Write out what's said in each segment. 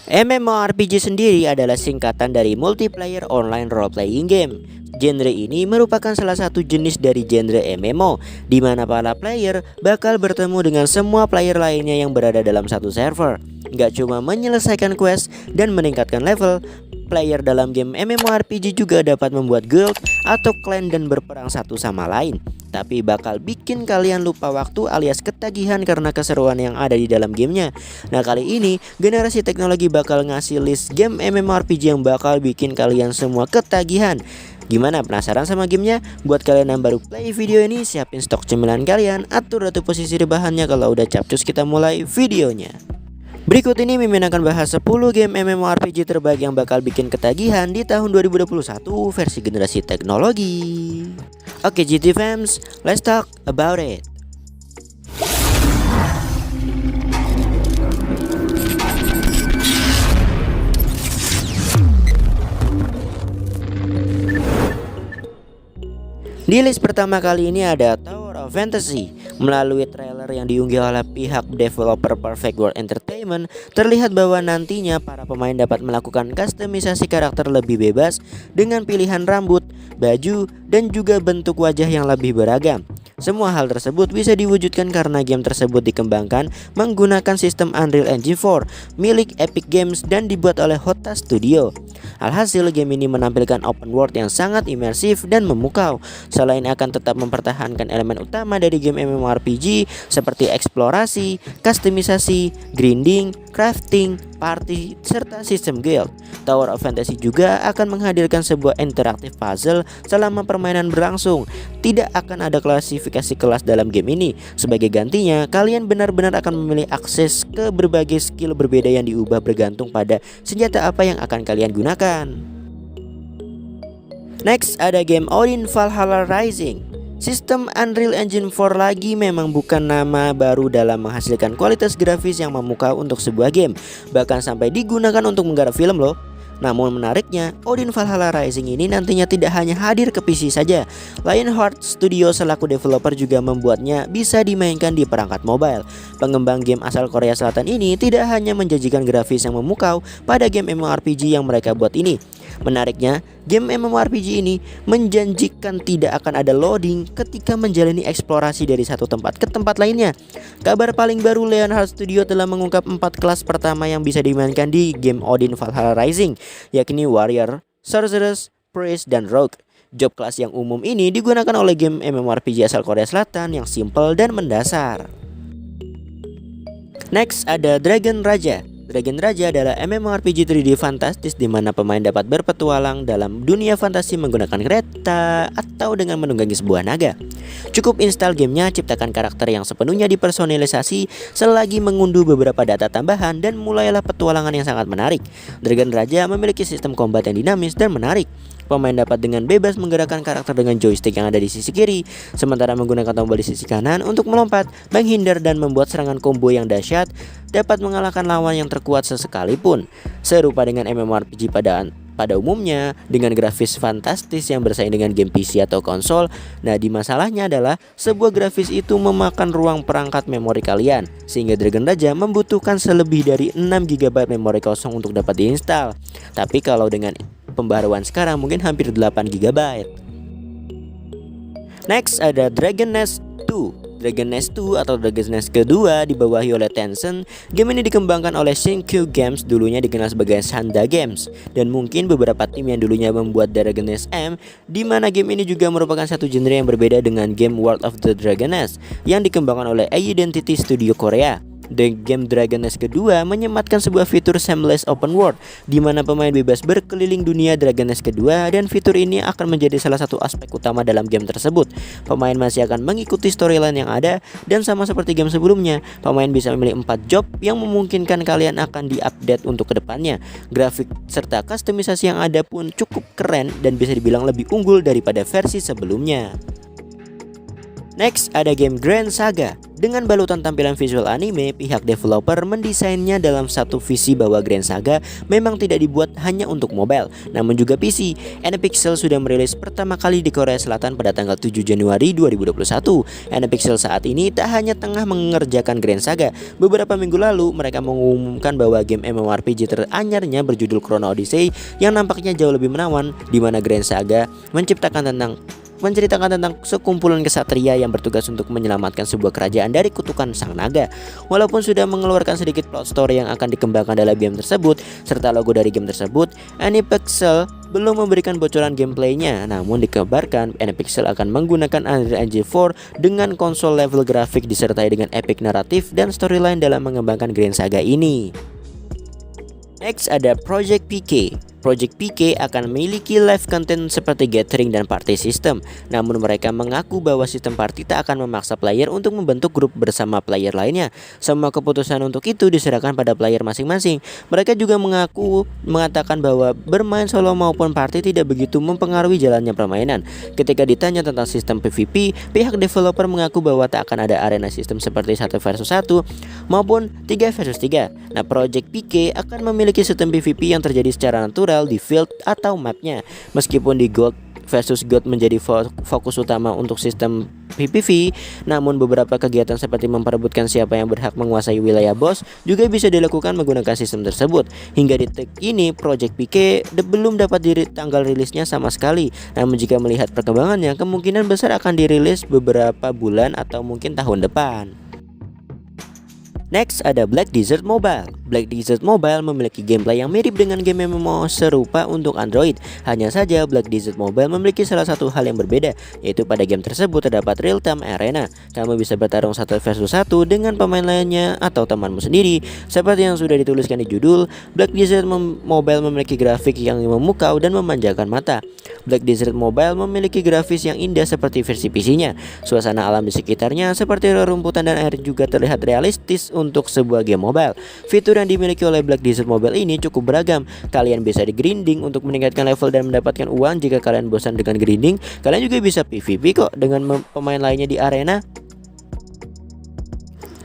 MMORPG sendiri adalah singkatan dari Multiplayer Online Role Playing Game. Genre ini merupakan salah satu jenis dari genre MMO, di mana para player bakal bertemu dengan semua player lainnya yang berada dalam satu server. Gak cuma menyelesaikan quest dan meningkatkan level, player dalam game MMORPG juga dapat membuat guild atau clan dan berperang satu sama lain. Tapi bakal bikin kalian lupa waktu alias ketagihan karena keseruan yang ada di dalam gamenya. Nah, kali ini generasi teknologi bakal ngasih list game MMORPG yang bakal bikin kalian semua ketagihan. Gimana, penasaran sama gamenya? Buat kalian yang baru play video ini, siapin stok cemilan kalian, atur posisi rebahannya. Kalau udah capcus, kita mulai videonya. Berikut ini Mimin akan bahas 10 game MMORPG terbaik yang bakal bikin ketagihan di tahun 2021 versi generasi teknologi. Oke GT fans, let's talk about it. Di list pertama kali ini ada Tower of Fantasy. Melalui trailer yang diunggah oleh pihak developer Perfect World Entertainment, terlihat bahwa nantinya para pemain dapat melakukan kustomisasi karakter lebih bebas dengan pilihan rambut, baju, dan juga bentuk wajah yang lebih beragam. Semua hal tersebut bisa diwujudkan karena game tersebut dikembangkan menggunakan sistem Unreal Engine 4 milik Epic Games dan dibuat oleh Hotta Studio. Alhasil, game ini menampilkan open world yang sangat imersif dan memukau. Selain akan tetap mempertahankan elemen utama dari game MMORPG seperti eksplorasi, kustomisasi, grinding, crafting, party, serta sistem guild, Tower of Fantasy juga akan menghadirkan sebuah interaktif puzzle selama permainan berlangsung. Tidak akan ada klasifikasi kelas dalam game ini. Sebagai gantinya, kalian benar-benar akan memilih akses ke berbagai skill berbeda yang diubah bergantung pada senjata apa yang akan kalian gunakan. Next ada game Odin Valhalla Rising. Sistem Unreal Engine 4 lagi memang bukan nama baru dalam menghasilkan kualitas grafis yang memukau untuk sebuah game, bahkan sampai digunakan untuk menggarap film loh. Namun menariknya, Odin Valhalla Rising ini nantinya tidak hanya hadir ke PC saja. Lionheart Studio selaku developer juga membuatnya bisa dimainkan di perangkat mobile. Pengembang game asal Korea Selatan ini tidak hanya menjanjikan grafis yang memukau pada game MMORPG yang mereka buat ini. Menariknya, game MMORPG ini menjanjikan tidak akan ada loading ketika menjalani eksplorasi dari satu tempat ke tempat lainnya. Kabar paling baru, Lionheart Studio telah mengungkap 4 kelas pertama yang bisa dimainkan di game Odin Valhalla Rising, yakni Warrior, Sorceress, Priest, dan Rogue. Job kelas yang umum ini digunakan oleh game MMORPG asal Korea Selatan yang simple dan mendasar. Next ada Dragon Raja. Dragon Raja adalah MMORPG 3D fantastis di mana pemain dapat berpetualang dalam dunia fantasi menggunakan kereta atau dengan menunggangi sebuah naga. Cukup install gamenya, ciptakan karakter yang sepenuhnya dipersonalisasi selagi mengunduh beberapa data tambahan dan mulailah petualangan yang sangat menarik. Dragon Raja memiliki sistem combat yang dinamis dan menarik. Pemain dapat dengan bebas menggerakkan karakter dengan joystick yang ada di sisi kiri, sementara menggunakan tombol di sisi kanan untuk melompat, menghindar, dan membuat serangan combo yang dahsyat, dapat mengalahkan lawan yang terkuat sesekalipun. Serupa dengan MMORPG pada umumnya, dengan grafis fantastis yang bersaing dengan game PC atau konsol. Nah, di masalahnya adalah sebuah grafis itu memakan ruang perangkat memori kalian, sehingga Dragon Raja membutuhkan selebih dari 6 GB memori kosong untuk dapat diinstal. Tapi kalau dengan pembaruan sekarang mungkin hampir 8 GB. Next ada Dragon Nest 2. Dragon Nest 2 atau Dragon Nest kedua dibawahi oleh Tencent. Game ini dikembangkan oleh Shinkyu Games, dulunya dikenal sebagai Shanda Games, dan mungkin beberapa tim yang dulunya membuat Dragon Nest M, di mana game ini juga merupakan satu genre yang berbeda dengan game World of the Dragon Nest yang dikembangkan oleh Identity Studio Korea. The game Dragon Nest kedua menyematkan sebuah fitur seamless open world di mana pemain bebas berkeliling dunia Dragon Nest kedua, dan fitur ini akan menjadi salah satu aspek utama dalam game tersebut. Pemain masih akan mengikuti storyline yang ada, dan sama seperti game sebelumnya, pemain bisa memilih 4 job yang memungkinkan kalian akan diupdate untuk kedepannya. Grafik serta kustomisasi yang ada pun cukup keren dan bisa dibilang lebih unggul daripada versi sebelumnya. Next ada game Grand Saga. Dengan balutan tampilan visual anime, pihak developer mendesainnya dalam satu visi bahwa Grand Saga memang tidak dibuat hanya untuk mobile, namun juga PC. NPixel sudah merilis pertama kali di Korea Selatan pada tanggal 7 Januari 2021. NPixel saat ini tak hanya tengah mengerjakan Grand Saga. Beberapa minggu lalu mereka mengumumkan bahwa game MMORPG teranyarnya berjudul Chrono Odyssey yang nampaknya jauh lebih menawan, di mana Grand Saga menceritakan tentang sekumpulan kesatria yang bertugas untuk menyelamatkan sebuah kerajaan dari kutukan sang naga. Walaupun sudah mengeluarkan sedikit plot story yang akan dikembangkan dalam game tersebut serta logo dari game tersebut, NPixel belum memberikan bocoran gameplaynya. Namun dikabarkan NPixel akan menggunakan Unreal Engine 4 dengan konsol level grafik disertai dengan epic naratif dan storyline dalam mengembangkan Grand Saga ini. Next ada Project PK. Project PK akan memiliki live content seperti gathering dan party system. Namun mereka mengaku bahwa sistem party tak akan memaksa player untuk membentuk grup bersama player lainnya. Semua keputusan untuk itu diserahkan pada player masing-masing. Mereka juga mengatakan bahwa bermain solo maupun party tidak begitu mempengaruhi jalannya permainan. Ketika ditanya tentang sistem PvP, pihak developer mengaku bahwa tak akan ada arena sistem seperti 1 versus 1 maupun 3 versus 3. Nah, Project PK akan memiliki sistem PvP yang terjadi secara natural di field atau mapnya. Meskipun di Gold versus God menjadi fokus utama untuk sistem PvP, namun beberapa kegiatan seperti memperebutkan siapa yang berhak menguasai wilayah bos juga bisa dilakukan menggunakan sistem tersebut. Hingga detik ini Project PK belum dapat tanggal rilisnya sama sekali. Namun jika melihat perkembangannya, kemungkinan besar akan dirilis beberapa bulan atau mungkin tahun depan. Next ada Black Desert Mobile. Black Desert Mobile memiliki gameplay yang mirip dengan game MMO serupa untuk Android. Hanya saja Black Desert Mobile memiliki salah satu hal yang berbeda, yaitu pada game tersebut terdapat real time arena. Kamu bisa bertarung 1 versus 1 dengan pemain lainnya atau temanmu sendiri. Seperti yang sudah dituliskan di judul, Black Desert Mobile memiliki grafik yang memukau dan memanjakan mata. Black Desert Mobile memiliki grafis yang indah seperti versi PC-nya. Suasana alam di sekitarnya seperti rerumputan dan air juga terlihat realistis untuk sebuah game mobile. Fitur yang dimiliki oleh Black Desert Mobile ini cukup beragam. Kalian bisa di-grinding untuk meningkatkan level dan mendapatkan uang. Jika kalian bosan dengan grinding, kalian juga bisa PvP kok dengan pemain lainnya di arena.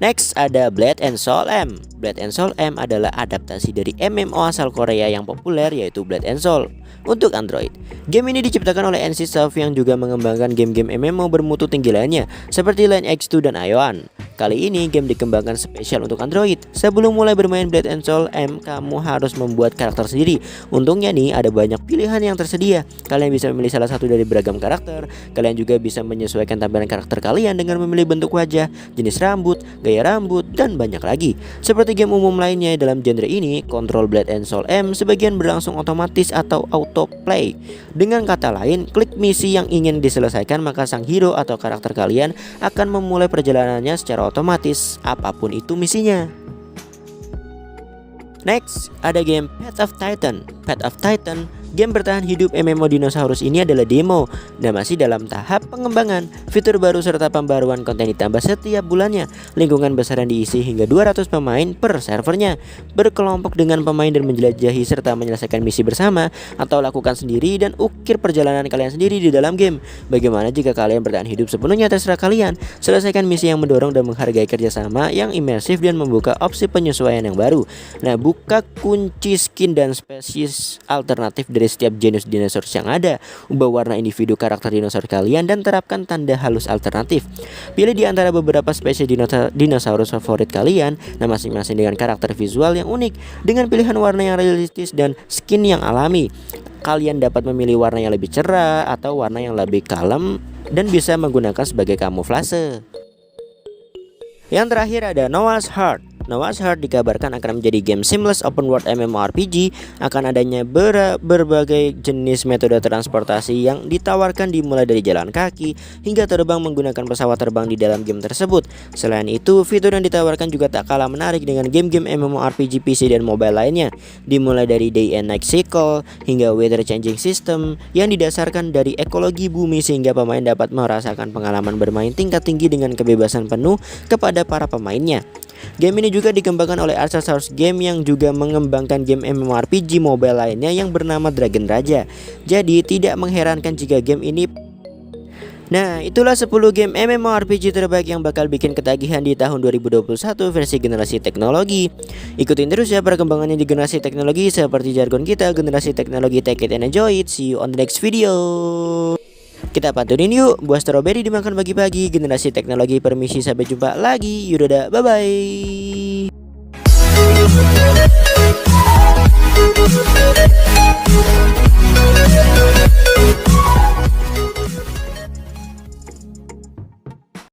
Next ada Blood and Soul M. Blood and Soul M adalah adaptasi dari MMO asal Korea yang populer, yaitu Blood and Soul untuk Android. Game ini diciptakan oleh NCSoft yang juga mengembangkan game-game MMO bermutu tinggi lainnya seperti Line X2 dan Iowan. Kali ini game dikembangkan spesial untuk Android. Sebelum mulai bermain Blood and Soul M, kamu harus membuat karakter sendiri. Untungnya nih ada banyak pilihan yang tersedia. Kalian bisa memilih salah satu dari beragam karakter. Kalian juga bisa menyesuaikan tampilan karakter kalian dengan memilih bentuk wajah, jenis rambut, gaya rambut, dan banyak lagi. Seperti game umum lainnya dalam genre ini, kontrol Blood and Soul M sebagian berlangsung otomatis atau autoplay. Dengan kata lain, klik misi yang ingin diselesaikan, maka sang hero atau karakter kalian akan memulai perjalanannya secara otomatis apapun itu misinya. Next, ada game Path of Titan. Path of Titan, game bertahan hidup MMO dinosaurus ini adalah demo dan masih dalam tahap pengembangan. Fitur baru serta pembaruan konten ditambah setiap bulannya. Lingkungan besar yang diisi hingga 200 pemain per servernya. Berkelompok dengan pemain dan menjelajahi serta menyelesaikan misi bersama atau lakukan sendiri dan ukir perjalanan kalian sendiri di dalam game. Bagaimana jika kalian bertahan hidup sepenuhnya terserah kalian. Selesaikan misi yang mendorong dan menghargai kerjasama yang imersif dan membuka opsi penyesuaian yang baru. Nah, buka kunci skin dan spesies alternatif dari setiap genus dinosaurus yang ada. Ubah warna individu karakter dinosaurus kalian dan terapkan tanda halus alternatif. Pilih di antara beberapa spesies dinosaurus favorit kalian, nah masing-masing dengan karakter visual yang unik, dengan pilihan warna yang realistis dan skin yang alami. Kalian dapat memilih warna yang lebih cerah atau warna yang lebih kalem dan bisa menggunakan sebagai kamuflase. Yang terakhir ada Noah's Heart. Noah's Heart dikabarkan akan menjadi game seamless open world MMORPG. Akan adanya berbagai jenis metode transportasi yang ditawarkan dimulai dari jalan kaki hingga terbang menggunakan pesawat terbang di dalam game tersebut. Selain itu, fitur yang ditawarkan juga tak kalah menarik dengan game-game MMORPG PC dan mobile lainnya, dimulai dari day and night cycle hingga weather changing system yang didasarkan dari ekologi bumi sehingga pemain dapat merasakan pengalaman bermain tingkat tinggi dengan kebebasan penuh kepada para pemainnya. Game ini juga dikembangkan oleh Arca Source Game yang juga mengembangkan game MMORPG mobile lainnya yang bernama Dragon Raja. Jadi tidak mengherankan jika game ini Nah, itulah 10 game MMORPG terbaik yang bakal bikin ketagihan di tahun 2021 versi generasi teknologi. Ikutin terus ya perkembangannya di generasi teknologi. Seperti jargon kita, generasi teknologi, take it and enjoy it. See you on the next video. Kita pantunin yuk, buah stroberi dimakan pagi-pagi. Generasi teknologi permisi, sampai jumpa lagi. Yaudah, bye bye.